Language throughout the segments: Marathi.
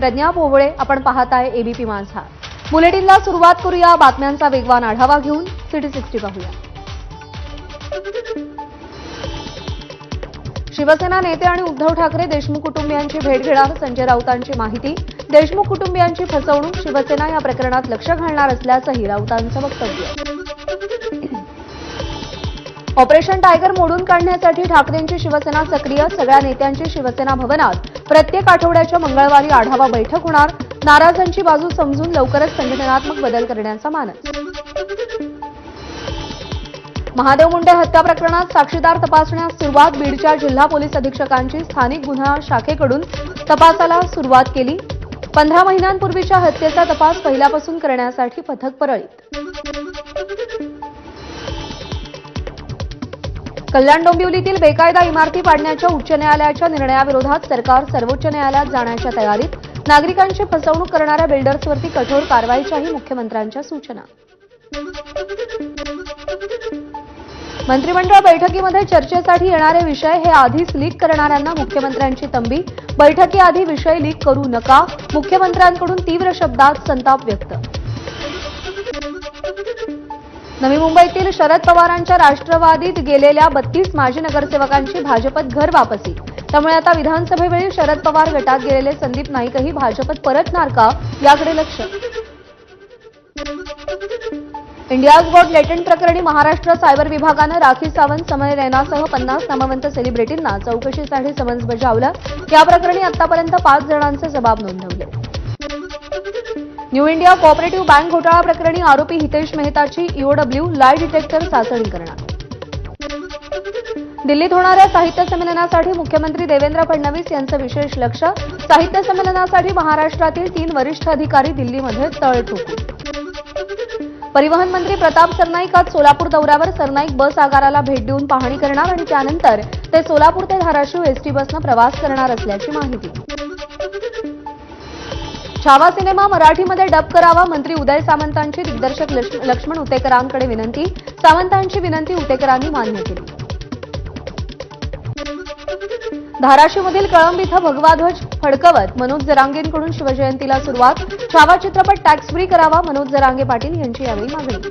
प्रज्ञा पोवळे, आपण पाहताय एबीपी माझा. बुलेटिनला सुरुवात करूया बातम्यांचा वेगवान आढावा घेऊन. सिटी 60 पाहूया. शिवसेना नेते आणि उद्धव ठाकरे देशमुख कुटुंबियांची भेट घेणार. संजय राऊतांची माहिती. देशमुख कुटुंबियांची फसवणूक, शिवसेना या प्रकरणात लक्ष घालणार असल्याचंही राऊतांचं वक्तव्य. ऑपरेशन टायगर मोडून काढण्यासाठी ठाकरेंची शिवसेना सक्रिय. सगळ्या नेत्यांची शिवसेना भवनात प्रत्येक आठवड्याच्या मंगळवारी आढावा बैठक होणार. नाराजांची बाजू समजून लवकरच संघटनात्मक बदल करण्याचा मानस. महादेव मुंडे हत्या प्रकरणात साक्षीदार तपासण्यास सुरुवात. बीडच्या जिल्हा पोलीस अधीक्षकांची स्थानिक गुन्हा शाखेकडून तपासाला सुरुवात केली. 15 महिन्यांपूर्वीच्या हत्येचा तपास पहिल्यापासून करण्यासाठी पथक परळीत. कल्याण डोंबिवलीतील बेकायदा इमारती पाडण्याच्या उच्च न्यायालयाच्या निर्णयाविरोधात सरकार सर्वोच्च न्यायालयात जाण्याच्या तयारीत. नागरिकांची फसवणूक करणाऱ्या बिल्डर्सवरती कठोर कारवाईच्याही मुख्यमंत्र्यांच्या सूचना. मंत्रिमंडळ बैठकीमध्ये चर्चेसाठी येणारे विषय हे आधीच लीक करणाऱ्यांना मुख्यमंत्र्यांची तंबी. बैठकीआधी विषय लीक करू नका. मुख्यमंत्र्यांकडून तीव्र शब्दात संताप व्यक्त. नवी मुंबईतील शरद पवारांच्या राष्ट्रवादीत गेलेल्या 32 माजी नगरसेवकांची भाजपत घर वापसी. त्यामुळे आता विधानसभेवेळी शरद पवार गटात गेलेले संदीप नाईकही भाजपत परतणार का, याकडे लक्ष. इंडियाज गॉट लेटेंट प्रकरणी महाराष्ट्र सायबर विभागानं राखी सावंत, समय रैनासह 50 नामवंत सेलिब्रिटींना चौकशीसाठी समन्स बजावलं. या प्रकरणी आतापर्यंत 5 जणांचे जबाब नोंदवले. न्यू इंडिया कोऑपरेटिव्ह बँक घोटाळा प्रकरणी आरोपी हितेश मेहताची ईओडब्ल्यू लाय डिटेक्टर चाचणी करणार. दिल्लीत होणाऱ्या साहित्य संमेलनासाठी मुख्यमंत्री देवेंद्र फडणवीस यांचं विशेष लक्ष. साहित्य संमेलनासाठी महाराष्ट्रातील 3 वरिष्ठ अधिकारी दिल्लीमध्ये तळ ठोकून. परिवहन मंत्री प्रताप सरनाईक आज सोलापूर दौऱ्यावर. सरनाईक बस आगाराला भेट देऊन पाहणी करणार आणि त्यानंतर ते सोलापूर ते धाराशिव एसटी बसनं प्रवास करणार असल्याची माहिती. छावा सिनेमा मराठीमध्ये डब करावा. मंत्री उदय सामंतांची दिग्दर्शक लक्ष्मण उतेकरांकडे विनंती. सामंतांची विनंती उतेकरांनी मान्य केली. धाराशिवमधील कळंब इथं भगवा ध्वज फडकवत मनोज जरांगेंकडून शिवजयंतीला सुरुवात. छावा चित्रपट टॅक्स फ्री करावा, मनोज जरांगे पाटील यांची यावेळी मागणी.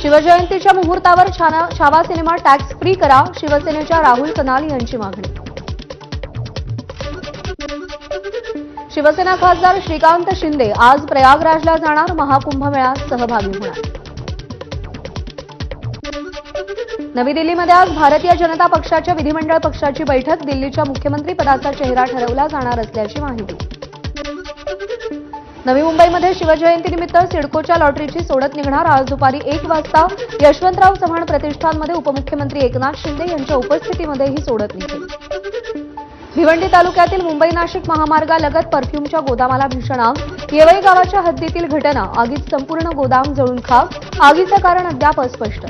शिवजयंतीच्या मुहूर्तावर छावा सिनेमा टॅक्स फ्री करा, शिवसेनेच्या राहुल कनाल यांची मागणी. शिवसेना खासदार श्रीकांत शिंदे आज प्रयागराजला जाणार. महाकुंभमेळ्यात सहभागी होणार. नवी दिल्लीमध्ये आज भारतीय जनता पक्षाच्या विधिमंडळ पक्षाची बैठक. दिल्लीच्या मुख्यमंत्री पदाचा चेहरा ठरवला जाणार असल्याची माहिती. नवी मुंबईमध्ये शिवजयंतीनिमित्त सिडकोच्या लॉटरीची सोडत निघणार. आज दुपारी 1 वाजता यशवंतराव चव्हाण प्रतिष्ठानमध्ये उपमुख्यमंत्री एकनाथ शिंदे यांच्या उपस्थितीमध्ये ही सोडत निघेल. भिवंडी तालुक्यातील मुंबई नाशिक महामार्गालगत परफ्यूमच्या गोदामाला भीषण आग. येवई गावाच्या हद्दीतील घटना. आगीत संपूर्ण गोदाम जळून खाक. आगीचं कारण अद्याप अस्पष्ट.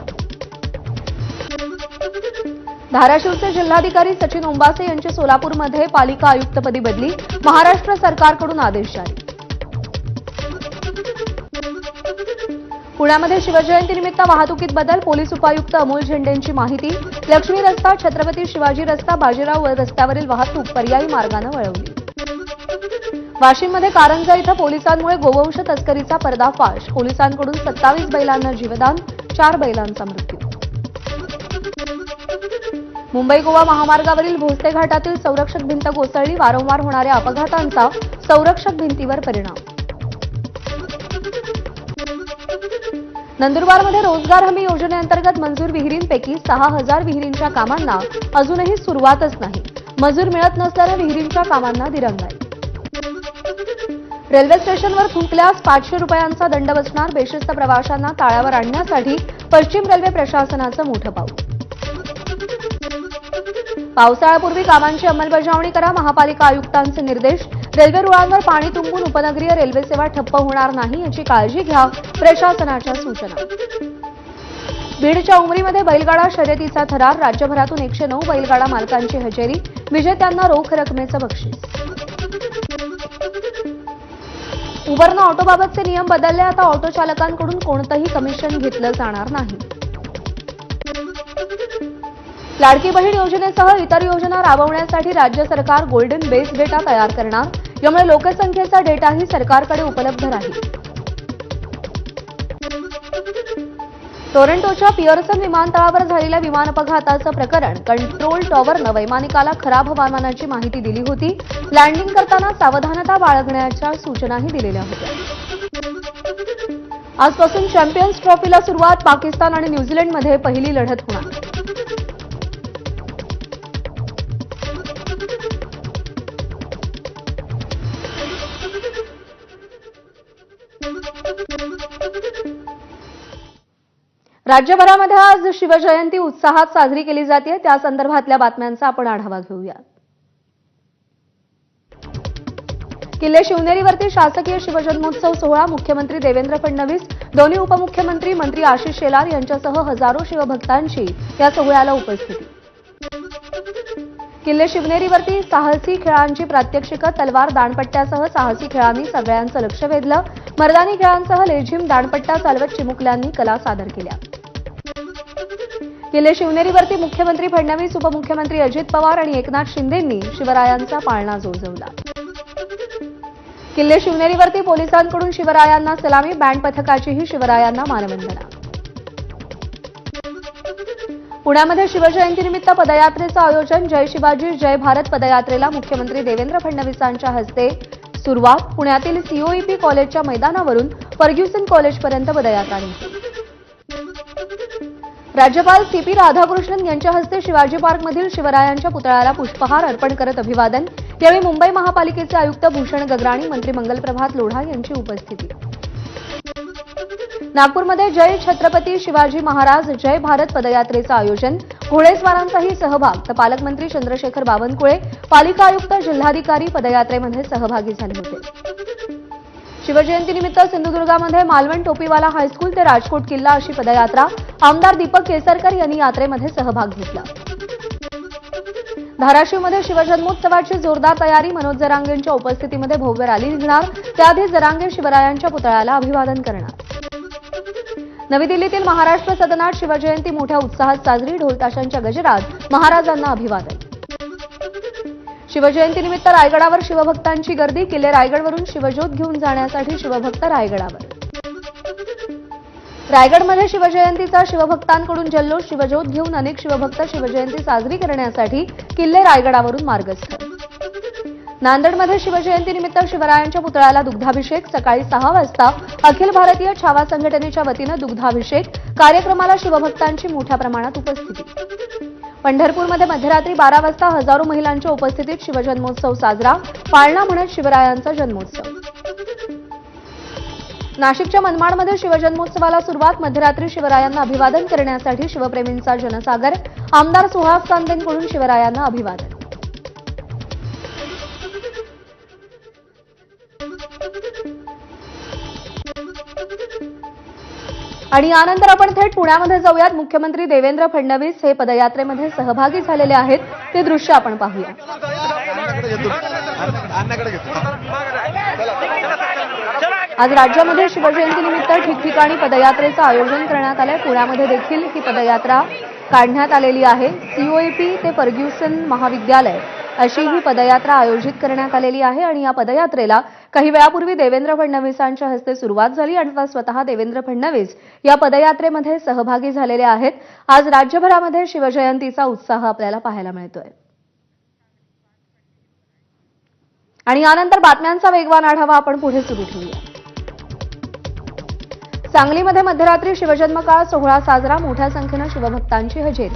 धाराशिवचे जिल्हाधिकारी सचिन ओंबासे यांची सोलापूरमध्ये पालिका आयुक्तपदी बदली. महाराष्ट्र सरकारकडून आदेश जारी. पुण्यामध्ये शिवजयंतीनिमित्त वाहतुकीत बदल. पोलीस उपायुक्त अमोल झेंडेंची माहिती. लक्ष्मी रस्ता, छत्रपती शिवाजी रस्ता, बाजीराव रस्त्यावरील वाहतूक पर्यायी मार्गाने वळवली. वाशिममध्ये कारंजा इथं पोलिसांमुळे गोवंश तस्करीचा पर्दाफाश. पोलिसांकडून 27 बैलांना जीवदान, 4 बैलांचा मृत्यू. मुंबई गोवा महामार्गावरील भोसले घाटातील संरक्षक भिंत कोसळली. वारंवार होणाऱ्या अपघातांचा संरक्षक भिंतीवर परिणाम. नंदुरबारमध्ये रोजगार हमी योजनेअंतर्गत मंजूर विहिरींपैकी 6000 विहिरींच्या कामांना अजूनही सुरुवातच नाही. मजूर मिळत नसल्याने विहिरींच्या कामांना दिरंगाई. रेल्वे स्टेशनवर थुंकल्यास 500 रुपयांचा दंड बसणार. बेशिस्त प्रवाशांना ताळ्यावर आणण्यासाठी पश्चिम रेल्वे प्रशासनाचं मोठं पाऊल. पावसाळ्यापूर्वी कामांची अंमलबजावणी करा. महापालिका आयुक्तांचे निर्देश. रेल्वे रुळांवर पाणी तुंबून उपनगरीय रेल्वे सेवा ठप्प होणार नाही याची काळजी घ्या, प्रशासनाच्या सूचना. बीडच्या उमरीमध्ये बैलगाडा शर्यतीचा थरार. राज्यभरातून 109 बैलगाडा मालकांची हजेरी. विजेत्यांना रोख रकमेचं बक्षीस. उबरनं ऑटोबाबतचे नियम बदलले. आता ऑटो चालकांकडून कोणतंही कमिशन घेतलं जाणार नाही. लाडकी बहीण योजनेसह इतर योजना राबवण्यासाठी राज्य सरकार गोल्डन बेस डेटा तयार करणार, यामुळे लोकसंख्येचा डेटाही सरकारकडे उपलब्ध राहील. टोरंटोच्या पियर्सन विमानतळावर झालेल्या विमान अपघाताचं प्रकरण कंट्रोल टॉवरनं वैमानिकाला खराब हवामानाची माहिती दिली होती. लँडिंग करताना सावधानता बाळगण्याच्या सूचनाही दिलेल्या होत्या. आजपासून चॅम्पियन्स ट्रॉफीला सुरुवात. पाकिस्तान आणि न्यूझीलंडमध्ये पहिली लढत होणार. राज्यभरामध्ये आज शिवजयंती उत्साहात साजरी केली जाते. त्या संदर्भातल्या बातम्यांचा आपण आढावा घेऊया. किल्ले शिवनेरीवरती शासकीय शिवजन्मोत्सव सोहळा. मुख्यमंत्री देवेंद्र फडणवीस, दोन्ही उपमुख्यमंत्री मंत्री आशिष शेलार यांच्यासह हजारो शिवभक्तांची या सोहळ्याला उपस्थिती. किल्ले शिवनेरीवरती साहसी खेळांची प्रात्यक्षिकं, तलवार दांडपट्ट्यासह साहसी खेळांनी सगळ्यांचं लक्ष वेधलं. मर्दानी खेळांसह लेझिम, दांडपट्टा चालवत चिमुकल्यांनी कला सादर केल्या. किल्ले शिवनेरीवरती मुख्यमंत्री फडणवीस, उपमुख्यमंत्री अजित पवार आणि एकनाथ शिंदेंनी शिवरायांचा पाळणा जोडला. किल्ले शिवनेरीवरती पोलिसांकडून शिवरायांना सलामी, बँड पथकाचीही शिवरायांना मानवंदना. पुण्यामध्ये शिवजयंतीनिमित्त पदयात्रेचं आयोजन. जय शिवाजी जय भारत पदयात्रेला मुख्यमंत्री देवेंद्र फडणवीसांच्या हस्ते सुरुवात. पुण्यातील सीओईपी कॉलेजच्या मैदानावरून फर्ग्युसन कॉलेजपर्यंत पदयात्रा निघाली. राज्यपाल सीपी राधाकृष्णन यांच्या हस्ते शिवाजी पार्कमधील शिवरायांच्या पुतळ्याला पुष्पहार अर्पण करत अभिवादन. यावेळी मुंबई महापालिकेचे आयुक्त भूषण गगराणी, मंत्री मंगलप्रभात लोढा यांची उपस्थिती. नागपूरमध्ये जय छत्रपती शिवाजी महाराज जय भारत पदयात्रेचं आयोजन. घोडेस्वारांचाही सहभाग. तर पालकमंत्री चंद्रशेखर बावनकुळे, पालिका आयुक्त, जिल्हाधिकारी पदयात्रेमध्ये सहभागी झाले होते. शिवजयंतीनिमित्त सिंधुदुर्गामध्ये मालवण टोपीवाला हायस्कूल ते राजकोट किल्ला अशी पदयात्रा. आमदार दीपक केसरकर यांनी यात्रेमध्ये सहभाग घेतला. धाराशिवमध्ये शिवजन्मोत्सवाची जोरदार तयारी. मनोज जरांगेंच्या उपस्थितीमध्ये भव्य रॅली निघणार. त्याआधी जरांगे शिवरायांच्या पुतळ्याला अभिवादन करणार. नवी दिल्लीतील महाराष्ट्र सदनात शिवजयंती मोठ्या उत्साहात साजरी. ढोलताशांच्या गजरात महाराजांना अभिवादन. शिवजयंतीनिमित्त रायगडावर शिवभक्तांची गर्दी. किल्ले रायगडवरून शिवज्योत घेऊन जाण्यासाठी शिवभक्त रायगडावर. रायगडमध्ये शिवजयंतीचा शिवभक्तांकडून जल्लोष. शिवज्योत घेऊन अनेक शिवभक्त शिवजयंती साजरी करण्यासाठी किल्ले रायगडावरून मार्गस्थ. नांदेडमध्ये शिवजयंतीनिमित्त शिवरायांच्या पुतळ्याला दुग्धाभिषेक. सकाळी 6 वाजता अखिल भारतीय छावा संघटनेच्या वतीनं दुग्धाभिषेक कार्यक्रमाला शिवभक्तांची मोठ्या प्रमाणात उपस्थिती. पंढरपूरमध्ये मध्यरात्री 12 वाजता हजारो महिलांच्या उपस्थितीत शिवजन्मोत्सव साजरा. पाळणा म्हणत शिवरायांचा जन्मोत्सव. नाशिकच्या मनमाडमध्ये शिवजन्मोत्सवाला सुरुवात. मध्यरात्री शिवरायांना अभिवादन करण्यासाठी शिवप्रेमींचा जनसागर. आमदार सुहास चांदेंकडून शिवरायांना अभिवादन. आणि यानंतर आपण थेट पुण्यामध्ये जाऊयात. मुख्यमंत्री देवेंद्र फडणवीस हे पदयात्रेमध्ये सहभागी झालेले आहेत. ते दृश्य आपण पाहूया. आज राज्यामध्ये शिवजयंतीनिमित्त ठिकठिकाणी पदयात्रेचं आयोजन करण्यात आलंय. पुण्यामध्ये देखील ही पदयात्रा काढण्यात आलेली आहे. सीओईपी ते फर्ग्युसन महाविद्यालय अशी ही पदयात्रा आयोजित करण्यात आलेली आहे. आणि या पदयात्रेला काही वेळापूर्वी देवेंद्र फडणवीसांच्या हस्ते सुरुवात झाली आणि आता स्वतः देवेंद्र फडणवीस या पदयात्रेमध्ये सहभागी झालेले आहेत. आज राज्यभरामध्ये शिवजयंतीचा उत्साह आपल्याला पाहायला मिळतोय. आणि यानंतर बातम्यांचा वेगवान आढावा आपण पुढे सुरू ठेवूया. सांगलीमध्ये मध्यरात्री शिवजन्मकाळ सोहळा साजरा. मोठ्या संख्येनं शिवभक्तांची हजेरी.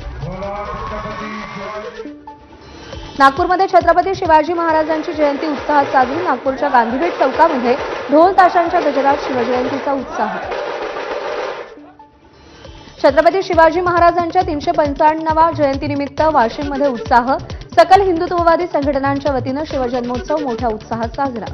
नागपूरमध्ये छत्रपती शिवाजी महाराजांची जयंती उत्साहात साजरी. नागपूरच्या गांधीभेट चौकामध्ये ढोल ताशांच्या गजरात शिवजयंतीचा उत्साह. छत्रपती शिवाजी महाराजांच्या 355व्या जयंतीनिमित्त वाशिममध्ये उत्साह. सकल हिंदुत्ववादी संघटनांच्या वतीनं शिवजन्मोत्सव मोठ्या उत्साहात साजरा.